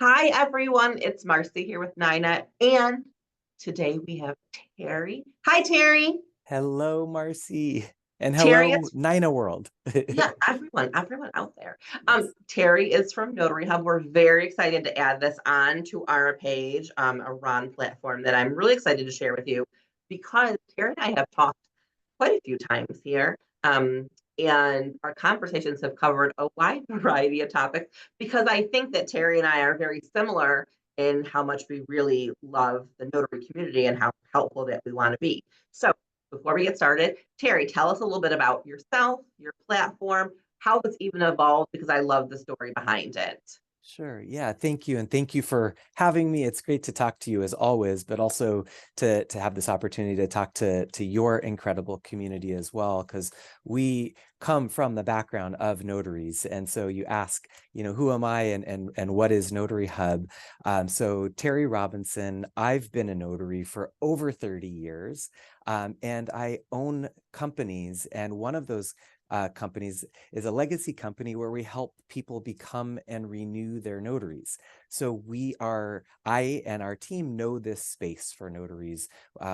Hi, everyone. It's Marcy here with NYNA, and today we have Terry. Hi, Terry. Hello, Marcy, and Terry hello, is, NYNA world. yeah, everyone out there. Yes, Terry is from Notary Hub. We're very excited to add this on to our page, a Ron platform that I'm really excited to share with you because Terry and I have talked quite a few times here. And our conversations have covered a wide variety of topics because I think that Terry and I are very similar in how much we really love the notary community and how helpful that we want to be. So, before we get started, Terry, tell us a little bit about yourself, your platform, how it's even evolved, because I love the story behind it. sure. Yeah, thank you, and thank you for having me. It's great to talk to you as always, but also to have this opportunity to talk to your incredible community as well, because we come from the background of notaries, and so you ask, who am I and what is Notary Hub? So Terry Robinson, I've been a notary for over 30 years, and I own companies, and one of those companies is a legacy company where we help people become and renew their notaries. So I and our team know this space for notaries.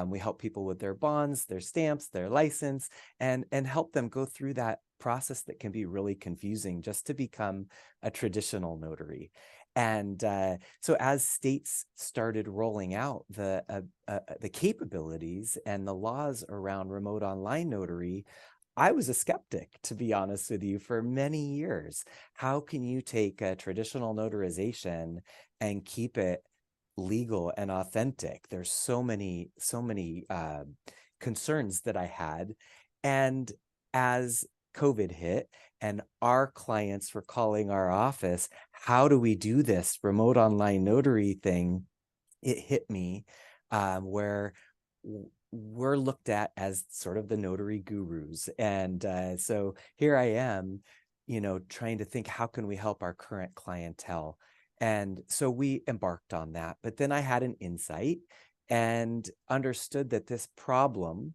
We help people with their bonds, their stamps, their license, and help them go through that process that can be really confusing just to become a traditional notary. And so as states started rolling out the capabilities and the laws around remote online notary, I was a skeptic, to be honest with you, for many years. How can you take a traditional notarization and keep it legal and authentic? There's so many concerns that I had. And as COVID hit and our clients were calling our office, how do we do this remote online notary thing? It hit me where we're looked at as sort of the notary gurus. And so here I am, trying to think, how can we help our current clientele? And so we embarked on that. But then I had an insight and understood that this problem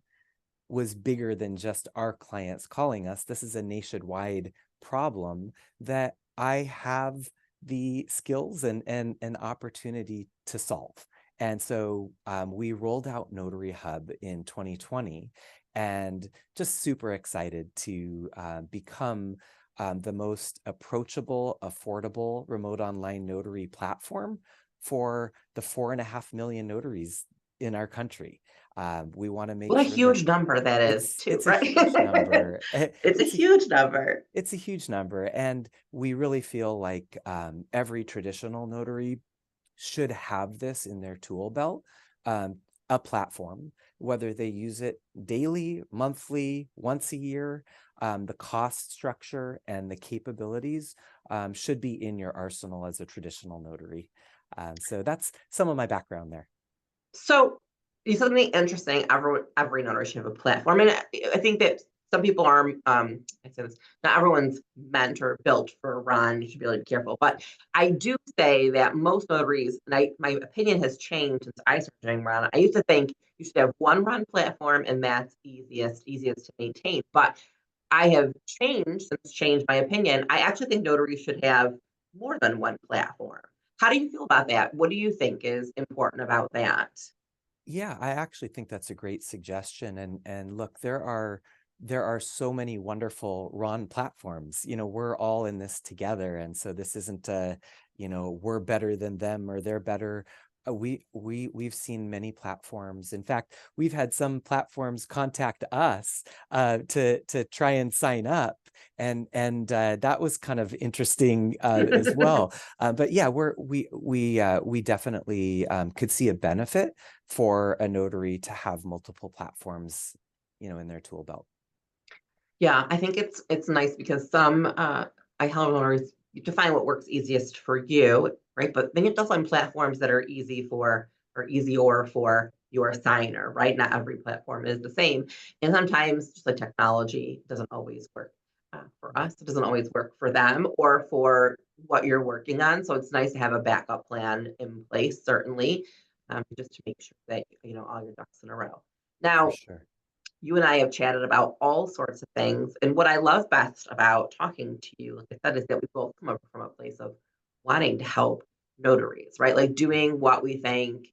was bigger than just our clients calling us. This is a nationwide problem that I have the skills and an opportunity to solve. And so we rolled out Notary Hub in 2020 and just super excited to become the most approachable, affordable remote online notary platform for the 4.5 million notaries in our country. We want to make What a sure that huge number that is, too, it's a right? huge number. It's a huge number. It's a huge number, and we really feel like every traditional notary should have this in their tool belt, a platform, whether they use it daily, monthly, once a year. The cost structure and the capabilities should be in your arsenal as a traditional notary. So that's some of my background there. So you said something interesting. Every notary should have a platform, and I think that some people are. I say this. Not everyone's meant or built for a run. You should be really careful, but I do say that most notaries, and my opinion has changed since I started doing run. I used to think you should have one run platform, and that's easiest to maintain. But I have changed my opinion. I actually think notaries should have more than one platform. How do you feel about that? What do you think is important about that? Yeah, I actually think that's a great suggestion. And look, there are so many wonderful Ron platforms. We're all in this together, and so this isn't we're better than them or they're better. We've seen many platforms. In fact, we've had some platforms contact us to try and sign up, and that was kind of interesting as well. But yeah, we definitely could see a benefit for a notary to have multiple platforms, in their tool belt. Yeah, I think it's nice because some I help owners define what works easiest for you, right? But then you have to find platforms that are easier for your signer, right? Not every platform is the same, and sometimes just the technology doesn't always work for Yep. us. It doesn't always work for them or for what you're working on. So it's nice to have a backup plan in place, certainly, just to make sure that all your ducks in a row. For Now, sure. you and I have chatted about all sorts of things. And what I love best about talking to you, like I said, is that we both come up from a place of wanting to help notaries, right? Like doing what we think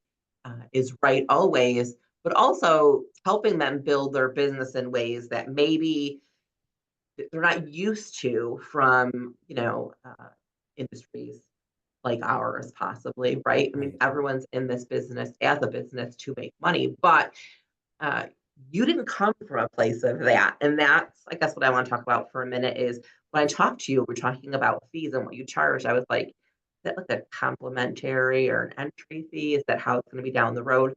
is right always, but also helping them build their business in ways that maybe they're not used to from, industries like ours, possibly, right? I mean, Right. everyone's in this business as a business to make money, but uh, you didn't come from a place of that. And that's, I guess, what I want to talk about for a minute is when I talked to you, we're talking about fees and what you charge. I was like, is that like a complimentary or an entry fee? Is that how it's going to be down the road?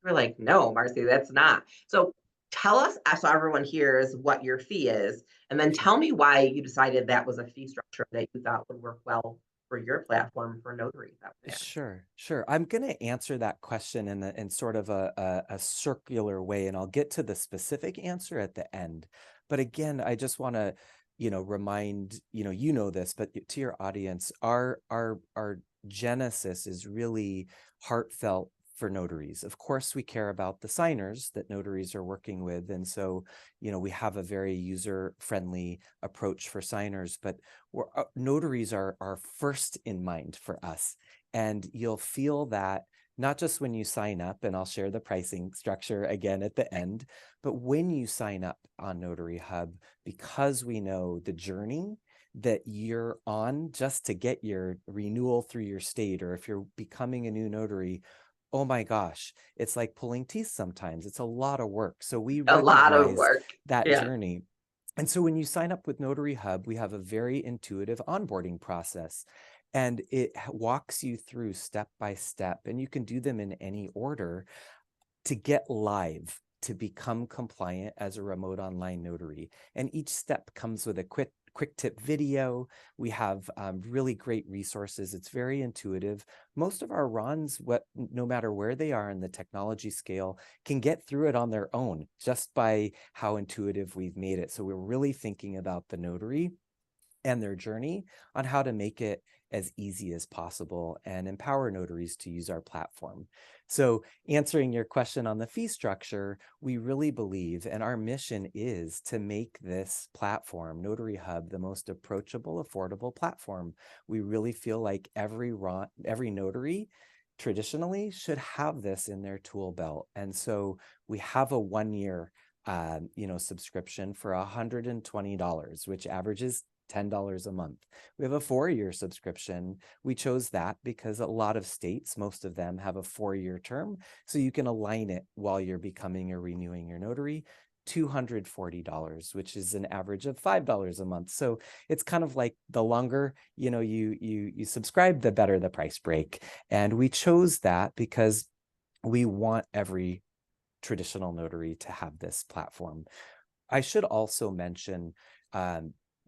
We're like, no, Marcy, that's not. So tell us, so everyone hears what your fee is, and then tell me why you decided that was a fee structure that you thought would work well for your platform for notaries out there. Sure, sure. I'm going to answer that question in sort of a circular way, and I'll get to the specific answer at the end. But again, I just want to, remind, you know this, but to your audience, our genesis is really heartfelt for notaries. Of course, we care about the signers that notaries are working with, and so, we have a very user-friendly approach for signers, but notaries are first in mind for us. And you'll feel that not just when you sign up, and I'll share the pricing structure again at the end, but when you sign up on Notary Hub, because we know the journey that you're on just to get your renewal through your state, or if you're becoming a new notary, oh my gosh, it's like pulling teeth sometimes. It's a lot of work. So we A lot of recognize work. that Yeah. journey. And so when you sign up with Notary Hub, we have a very intuitive onboarding process, and it walks you through step by step, and you can do them in any order to get live, to become compliant as a remote online notary. And each step comes with a quick tip video. We have really great resources. It's very intuitive. Most of our RONs, no matter where they are in the technology scale, can get through it on their own just by how intuitive we've made it. So we're really thinking about the notary and their journey on how to make it as easy as possible and empower notaries to use our platform. So answering your question on the fee structure, we really believe, and our mission is to make this platform, Notary Hub, the most approachable, affordable platform. We really feel like every notary traditionally should have this in their tool belt. And so we have a 1-year subscription for $120, which averages $10 a month. We have a 4-year subscription. We chose that because a lot of states, most of them, have a 4-year term. So you can align it while you're becoming or renewing your notary. $240, which is an average of $5 a month. So it's kind of like the longer you subscribe, the better the price break. And we chose that because we want every traditional notary to have this platform. I should also mention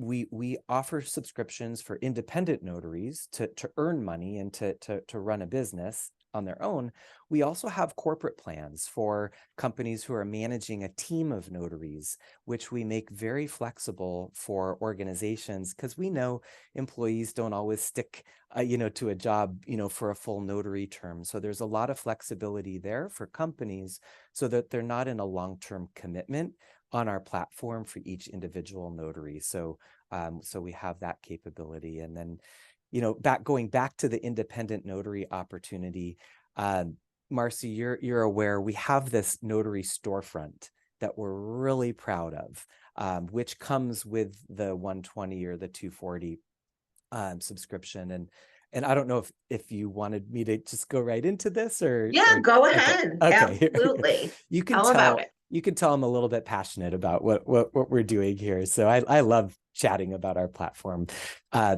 we offer subscriptions for independent notaries to earn money and to run a business on their own. We also have corporate plans for companies who are managing a team of notaries, which we make very flexible for organizations, because we know employees don't always stick to a job for a full notary term. So there's a lot of flexibility there for companies so that they're not in a long-term commitment on our platform for each individual notary. So we have that capability. And then, going back to the independent notary opportunity, Marcy, you're aware we have this notary storefront that we're really proud of, which comes with the 120 or the 240 subscription. And I don't know if you wanted me to just go right into this Yeah, go okay. ahead. Okay. Absolutely. You can Tell about tell it. I'm a little bit passionate about what we're doing here. So I love chatting about our platform.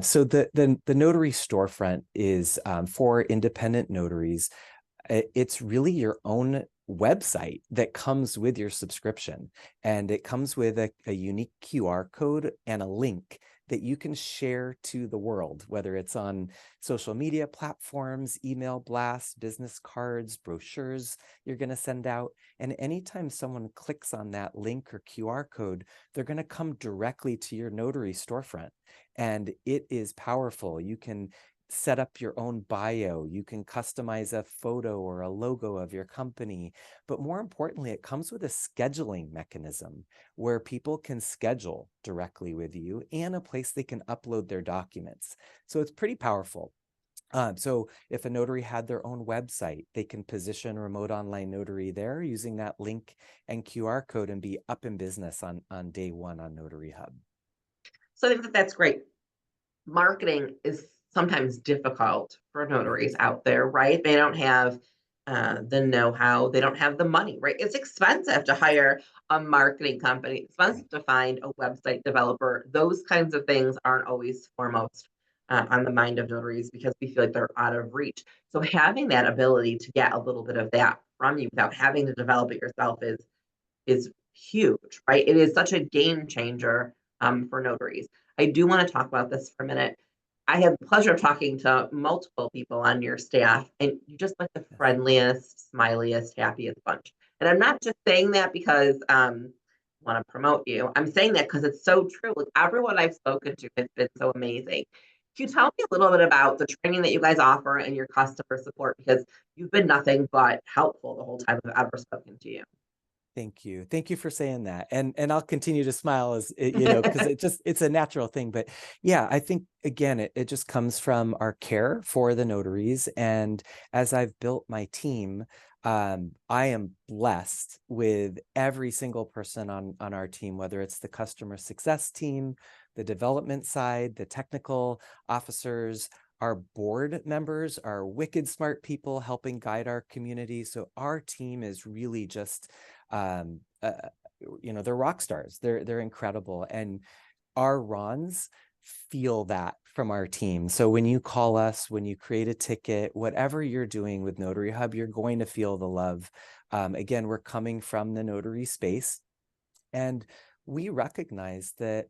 So the notary storefront is for independent notaries. It's really your own website that comes with your subscription, and it comes with a unique QR code and a link that you can share to the world, whether it's on social media platforms, email blasts, business cards, brochures you're going to send out. And anytime someone clicks on that link or QR code, they're going to come directly to your notary storefront. And it is powerful. You can set up your own bio. You can customize a photo or a logo of your company. But more importantly, it comes with a scheduling mechanism where people can schedule directly with you and a place they can upload their documents. So it's pretty powerful. So if a notary had their own website, they can position remote online notary there using that link and QR code and be up in business on day one on Notary Hub. So I think that that's great. Marketing is sometimes difficult for notaries out there, right? They don't have the know-how, they don't have the money, right? It's expensive to hire a marketing company, expensive to find a website developer. Those kinds of things aren't always foremost on the mind of notaries because we feel like they're out of reach. So having that ability to get a little bit of that from you without having to develop it yourself is huge, right? It is such a game changer for notaries. I do want to talk about this for a minute. I had the pleasure of talking to multiple people on your staff, and you're just like the Yes. friendliest, smiliest, happiest bunch. And I'm not just saying that because I want to promote you. I'm saying that because it's so true. Like everyone I've spoken to has been so amazing. Can you tell me a little bit about the training that you guys offer and your customer support? Because you've been nothing but helpful the whole time I've ever spoken to you. Thank you. Thank you for saying that. And I'll continue to smile as because it's a natural thing. But yeah, I think again, it just comes from our care for the notaries. And as I've built my team, I am blessed with every single person on our team, whether it's the customer success team, the development side, the technical officers. Our board members are wicked smart people helping guide our community. So our team is really just um, uh, they're rock stars. They're incredible. And our Rons feel that from our team. So when you call us, when you create a ticket, whatever you're doing with Notary Hub, you're going to feel the love. Again, we're coming from the notary space, and we recognize that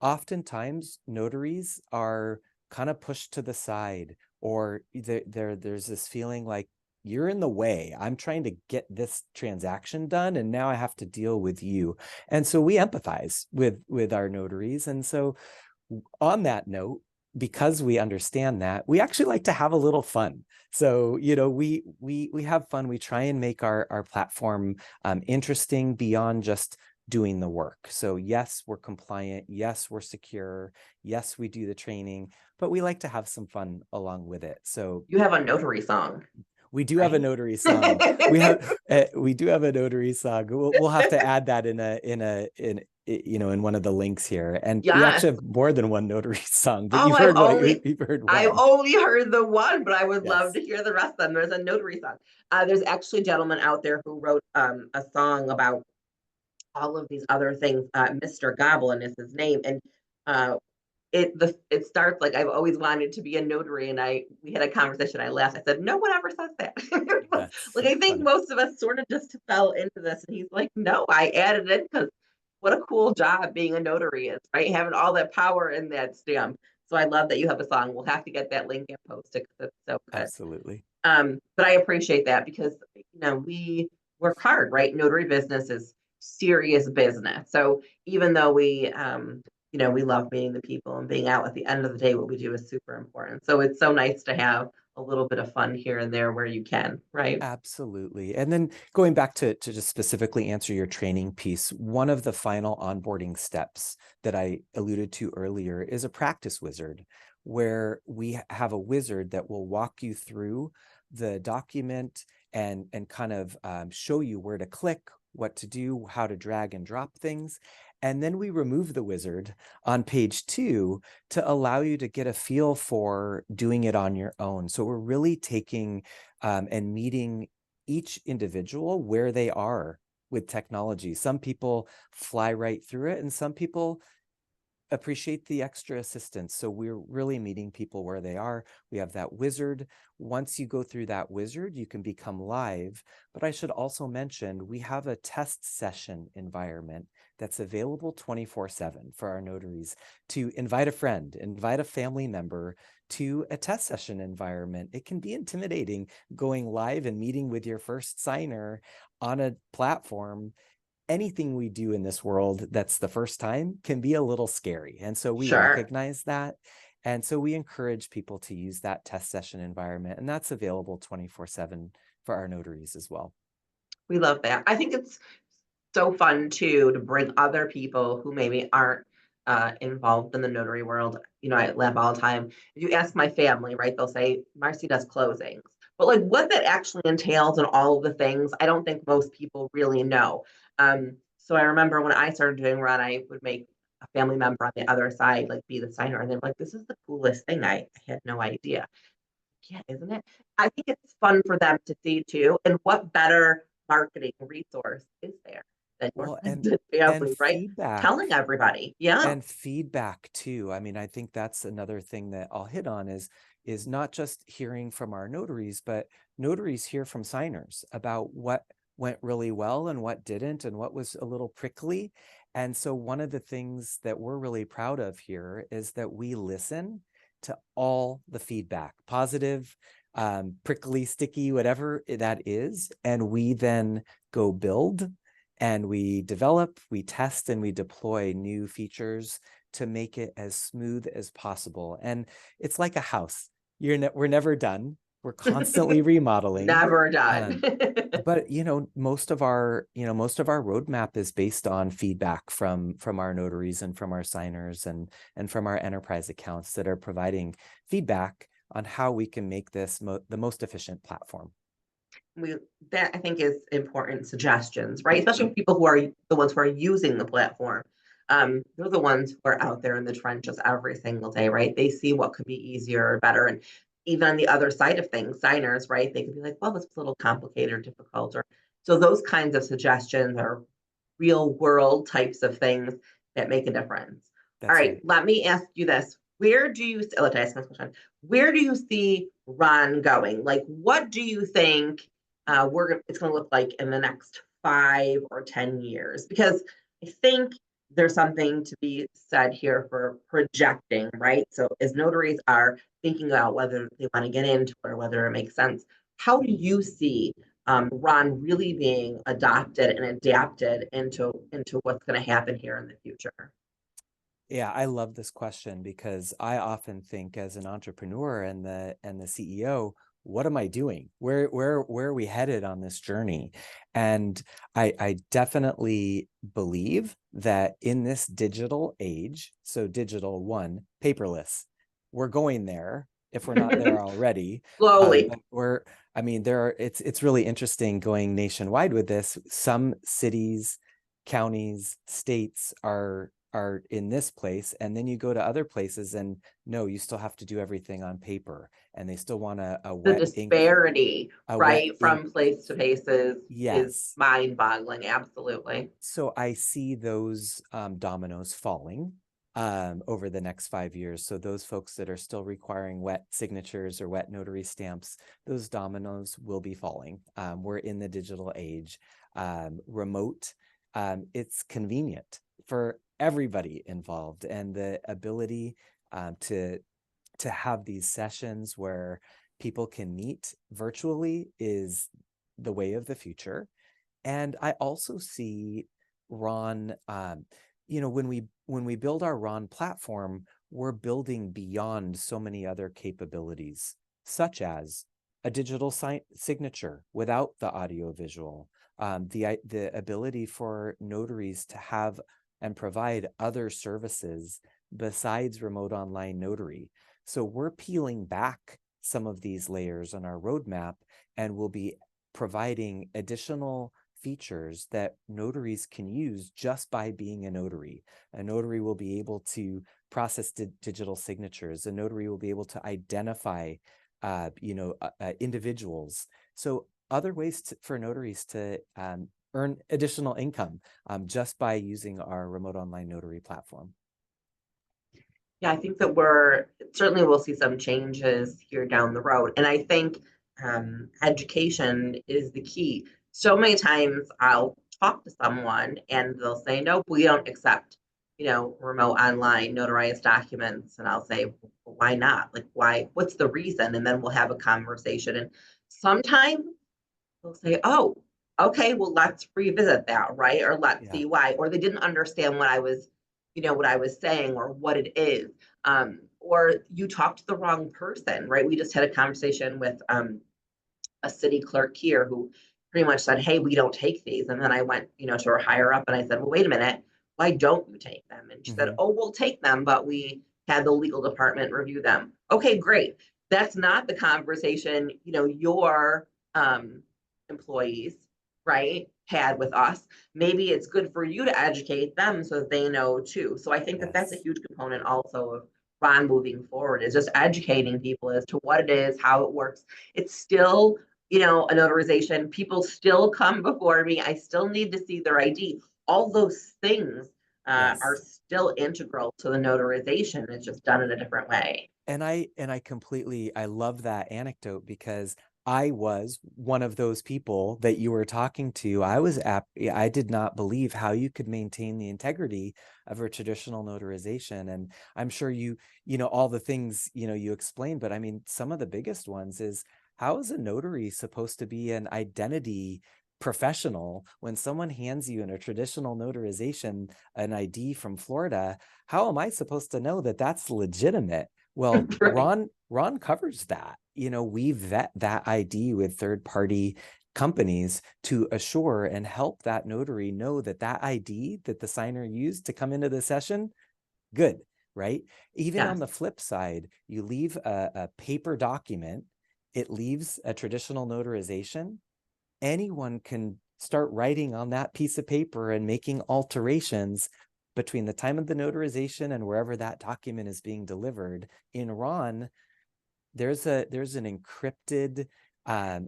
oftentimes notaries are kind of pushed to the side, or there's this feeling like you're in the way. I'm trying to get this transaction done, and now I have to deal with you. And so we empathize with our notaries. And so on that note, because we understand that, we actually like to have a little fun. So, we have fun. We try and make our platform interesting beyond just doing the work. So yes, we're compliant. Yes, we're secure. Yes, we do the training, but we like to have some fun along with it. So You have a notary song, we do have a right? notary song. We do have a notary song. We'll have to add that in one of the links here. And we Yes. actually have more than one notary song, but Oh, I've only you've heard I've one. only heard the one, but I would love Yes. to hear the rest of them. There's a notary song. There's actually a gentleman out there who wrote a song about all of these other things. Mr. Goblin is his name, and uh, it starts like I've always wanted to be a notary, and I we had a conversation. I laughed. I said, no one ever says that. That's Like so I think funny. most of us sort of just fell into this, and he's like, no, I added it because what a cool job being a notary is, right? Having all that power in that stamp. So I love that you have a song. We'll have to get that link and post it because it's so good. Absolutely. But I appreciate that because we work hard, right? Notary business is serious business. So even though we love meeting the people and being out at the end of the day, what we do is super important. So it's so nice to have a little bit of fun here and there where you can, right? Absolutely. And then going back to just specifically answer your training piece, one of the final onboarding steps that I alluded to earlier is a practice wizard, where we have a wizard that will walk you through the document and kind of show you where to click, what to do, how to drag and drop things. And then we remove the wizard on page 2 to allow you to get a feel for doing it on your own. So we're really taking and meeting each individual where they are with technology. Some people fly right through it, and some people appreciate the extra assistance. So we're really meeting people where they are. We have that wizard. Once you go through that wizard, you can become live. But I should also mention, we have a test session environment that's available 24/7 for our notaries to invite a friend, invite a family member to a test session environment. It can be intimidating going live and meeting with your first signer on a platform. Anything we do in this world that's the first time can be a little scary. And so we Sure. recognize that. And so we encourage people to use that test session environment, and that's available 24/7 for our notaries as well. We love that. I think it's so fun too to bring other people who maybe aren't involved in the notary world. I laugh all the time. If you ask my family, right, they'll say Marcy does closings. But like what that actually entails and all of the things, I don't think most people really know. So I remember when I started doing Run, I would make a family member on the other side like be the signer, and they're like, "This is the coolest thing. I had no idea." Yeah, isn't it? I think it's fun for them to see too. And what better marketing resource is there than your Well, friends and and and family, right? Telling feedback everybody. Yeah. and feedback too. I mean, I think that's another thing that I'll hit on is not just hearing from our notaries, but notaries hear from signers about what went really well and what didn't and what was a little prickly. And so one of the things that we're really proud of here is that we listen to all the feedback, positive, prickly, sticky, whatever that is, and we then go build and we develop, we test, and we deploy new features to make it as smooth as possible. And it's like a house. We're never done. We're constantly remodeling. Never done. Um, but most of our roadmap is based on feedback from our notaries and from our signers and from our enterprise accounts that are providing feedback on how we can make this the most efficient platform. we that I think is important suggestions, right? Especially people who are the ones who are using the platform. They're the ones who are out there in the trenches every single day, right? They see what could be easier or better. And even on the other side of things, signers, right? They could be like, well, this is a little complicated or difficult. Or so those kinds of suggestions are real world types of things that make a difference. All That's right, right. let me ask you this. Let me ask this question. Where do you see Ron going? Like, what do you think it's going to look like in the next 5 or 10 years? Because I think there's something to be said here for projecting, right? So as notaries are thinking about whether they want to get into it or whether it makes sense, how do you see Ron really being adopted and adapted into what's going to happen here in the future? Yeah, I love this question because I often think as an entrepreneur and the CEO, what am I doing? Where are we headed on this journey? And I definitely believe that in this digital age, so digital one, paperless, we're going there if we're not there already. Slowly. But I mean, it's really interesting going nationwide with this. Some cities, counties, states are in this place, and then you go to other places and no, you still have to do everything on paper, and they still want a The wet ink, disparity, a wet right, ink. from place to place is Yes. mind-boggling, absolutely. So I see those dominoes falling over the next 5 years. So those folks that are still requiring wet signatures or wet notary stamps, those dominoes will be falling. We're in the digital age. Remote, it's convenient for everybody involved, and the ability to have these sessions where people can meet virtually is the way of the future. And I also see Ron, when we build our Ron platform, we're building beyond so many other capabilities, such as a digital signature without the audio visual, the ability for notaries to have and provide other services besides remote online notary. So we're peeling back some of these layers on our roadmap, and we'll be providing additional features that notaries can use just by being a notary. A notary will be able to process digital signatures. A notary will be able to identify, individuals. So other ways for notaries to earn additional income just by using our remote online notary platform. Yeah, I think that we're certainly we'll see some changes here down the road. And I think education is the key. So many times I'll talk to someone and they'll say, nope, we don't accept, remote online notarized documents. And I'll say, "Well, why not? Like, why? What's the reason?" And then we'll have a conversation. And sometimes they'll say, "Oh, okay, well, let's revisit that, right? Or let's Yeah. see why." Or they didn't understand what I was saying or what it is. Or you talked to the wrong person, right? We just had a conversation with a city clerk here who pretty much said, "Hey, we don't take these." And then I went, to her higher up and I said, "Well, wait a minute. why don't you take them? And she said, Mhm. oh, we'll take them, but we had the legal department review them. Okay, great. That's not the conversation, your employees, right, had with us. Maybe it's good for you to educate them so that they know too. So I think that that's a Yes. huge component also of Ron moving forward, is just educating people as to what it is, how it works. It's still, a notarization. People still come before me. I still need to see their ID. All those things are Yes. still integral to the notarization. It's just done in a different way. And I love that anecdote because I was one of those people that you were talking to. I did not believe how you could maintain the integrity of a traditional notarization. And I'm sure all the things, you explained, but I mean, some of the biggest ones is, how is a notary supposed to be an identity professional when someone hands you in a traditional notarization an ID from Florida? How am I supposed to know that that's legitimate? Well, Right. Ron covers that. We vet that ID with third-party companies to assure and help that notary know that that ID that the signer used to come into the session, good, right? Even on Yes. the flip side, you leave a paper document, it leaves a traditional notarization, anyone can start writing on that piece of paper and making alterations between the time of the notarization and wherever that document is being delivered. In Ron, there's an encrypted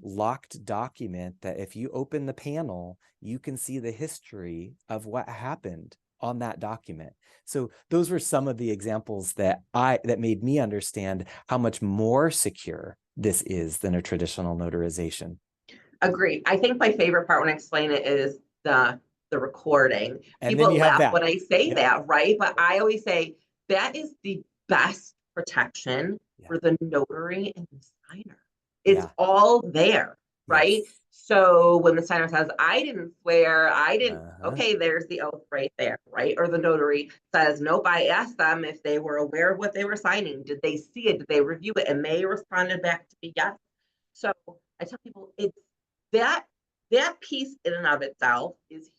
locked document that if you open the panel, you can see the history of what happened on that document. So those were some of the examples that made me understand how much more secure this is than a traditional notarization. Agreed. I think my favorite part when I explain it is the recording. And then People you have laugh that. when I say Yep. that, right? But Yep. I always say that is the best protection Yeah. for the notary and the signer. It's Yeah. all there, right? Yes. So when the signer says, I didn't swear, Uh-huh. okay, there's the oath right there, right? Or the notary says, nope, I asked them if they were aware of what they were signing. Did they see it? Did they review it? And they responded back to me, yes. So I tell people that that piece in and of itself is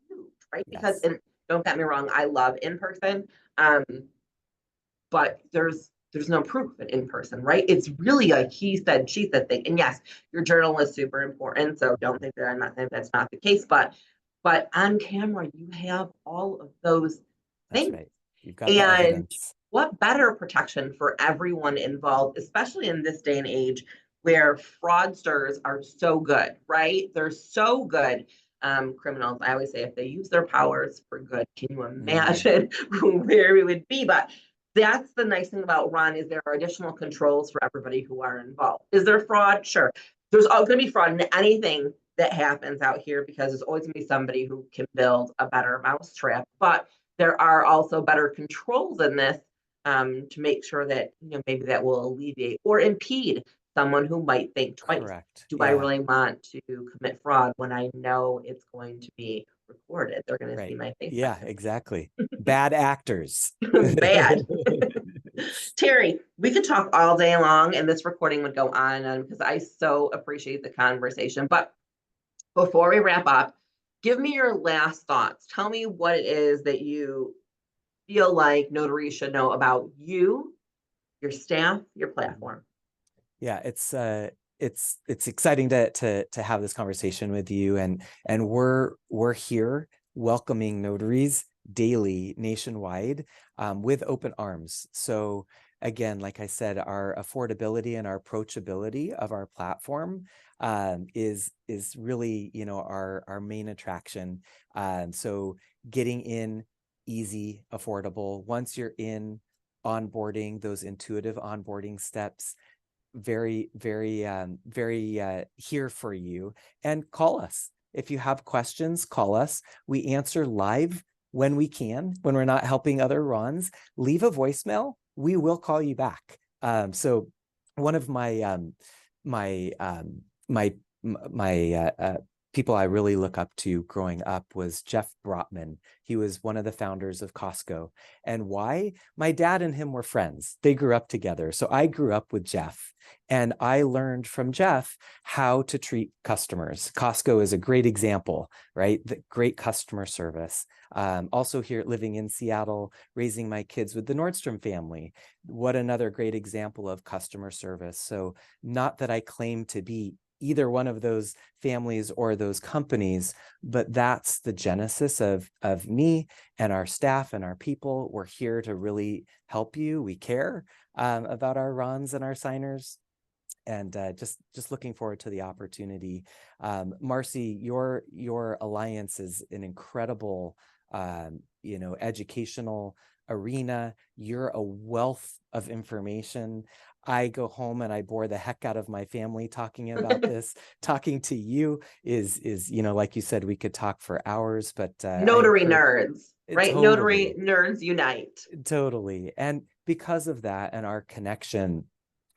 huge, right? Because, Yes. and don't get me wrong, I love in person, um, but there's no proof in person, right? It's really a he said, she said thing. And yes, your journal is super important. So don't think that I'm not saying that's not the case, but on camera, you have all of those That's things. right. You've got the And evidence. what better protection for everyone involved, especially in this day and age where fraudsters are so good, right? They're so good. Criminals, I always say, if they use their powers for good, can you Mm, imagine where we would be? But that's the nice thing about Ron, is there are additional controls for everybody who are involved. Is there fraud? Sure. There's all going to be fraud in anything that happens out here, because there's always going to be somebody who can build a better mousetrap. But there are also better controls in this, to make sure that maybe that will alleviate or impede someone who might think twice. correct. Do I Yeah. really want to commit fraud when I know it's going to be recorded? They're going to see Right. my face Yeah, exactly. Bad actors. bad. Terry, we could talk all day long and this recording would go on and on, because I so appreciate the conversation. But before we wrap up, give me your last thoughts. Tell me what it is that you feel like notaries should know about you, your staff, your platform. Yeah, it's exciting to have this conversation with you, and we're here welcoming notaries daily nationwide, with open arms. So again, like I said, our affordability and our approachability of our platform is really our main attraction. So getting in easy, affordable. Once you're in, onboarding, those intuitive onboarding steps, very here for you. And call us if you have questions. Call us. We answer live when we can. When we're not helping other Rons, leave a voicemail, we will call you back. So one of my my people I really look up to growing up was Jeff Brotman. He was one of the founders of Costco. And why? My dad and him were friends. They grew up together. So I grew up with Jeff, and I learned from Jeff how to treat customers. Costco is a great example, right? The great customer service. Also here living in Seattle, raising my kids with the Nordstrom family. What another great example of customer service. So not that I claim to be either one of those families or those companies, but that's the genesis of me and our staff and our people. We're here to really help you. We care about our Rons and our signers, and just looking forward to the opportunity. Marcy, your alliance is an incredible, educational arena. You're a wealth of information. I go home and I bore the heck out of my family talking about this. Talking to you is, like you said, we could talk for hours, but I Notary encourage nerds, it right? Notary totally, nerds unite. totally. And because of that and our connection,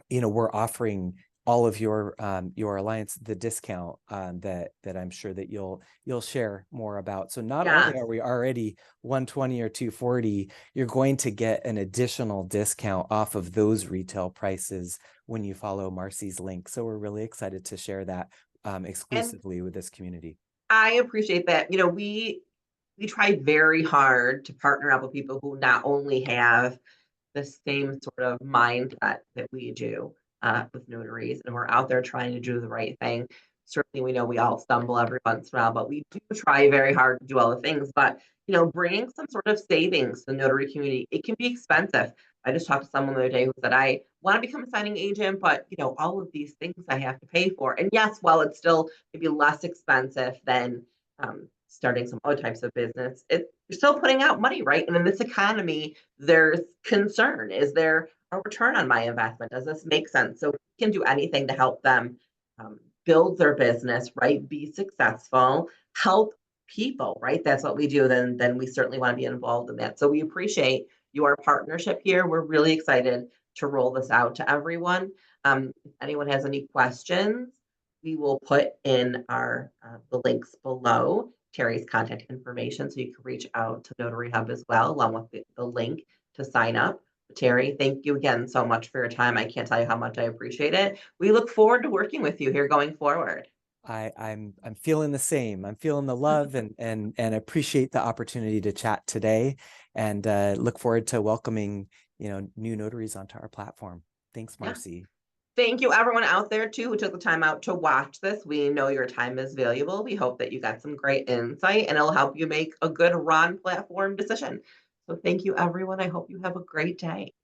we're offering all of your alliance the discount that I'm sure that you'll share more about. So not only Yes. are we already 120 or 240, you're going to get an additional discount off of those retail prices when you follow Marcy's link. So we're really excited to share that And exclusively with this community. I appreciate that. We try very hard to partner up with people who not only have the same sort of mindset that we do with notaries, and we're out there trying to do the right thing. Certainly, we know we all stumble every once in a while, but we do try very hard to do all the things. But bringing some sort of savings to the notary community, it can be expensive. I just talked to someone the other day who said, "I want to become a signing agent, but all of these things I have to pay for." And yes, while it's still maybe less expensive than starting some other types of business, you're still putting out money, right? And in this economy, there's concern. Is there a return on my investment? Does this make sense? So we can do anything to help them build their business, right? Be successful, help people, right? That's what we do. Then we certainly want to be involved in that. So we appreciate your partnership here. We're really excited to roll this out to everyone. If anyone has any questions, we will put in our the links below Terry's contact information, so you can reach out to Notary Hub as well, along with the link to sign up. Terry, thank you again so much for your time. I can't tell you how much I appreciate it. We look forward to working with you here going forward. I'm feeling the same. I'm feeling the love and appreciate the opportunity to chat today, and look forward to welcoming new notaries onto our platform. Thanks, Yeah. Marcy. Thank you, everyone out there too who took the time out to watch this. We know your time is valuable. We hope that you got some great insight and it'll help you make a good Ron platform decision. So thank you, everyone. I hope you have a great day.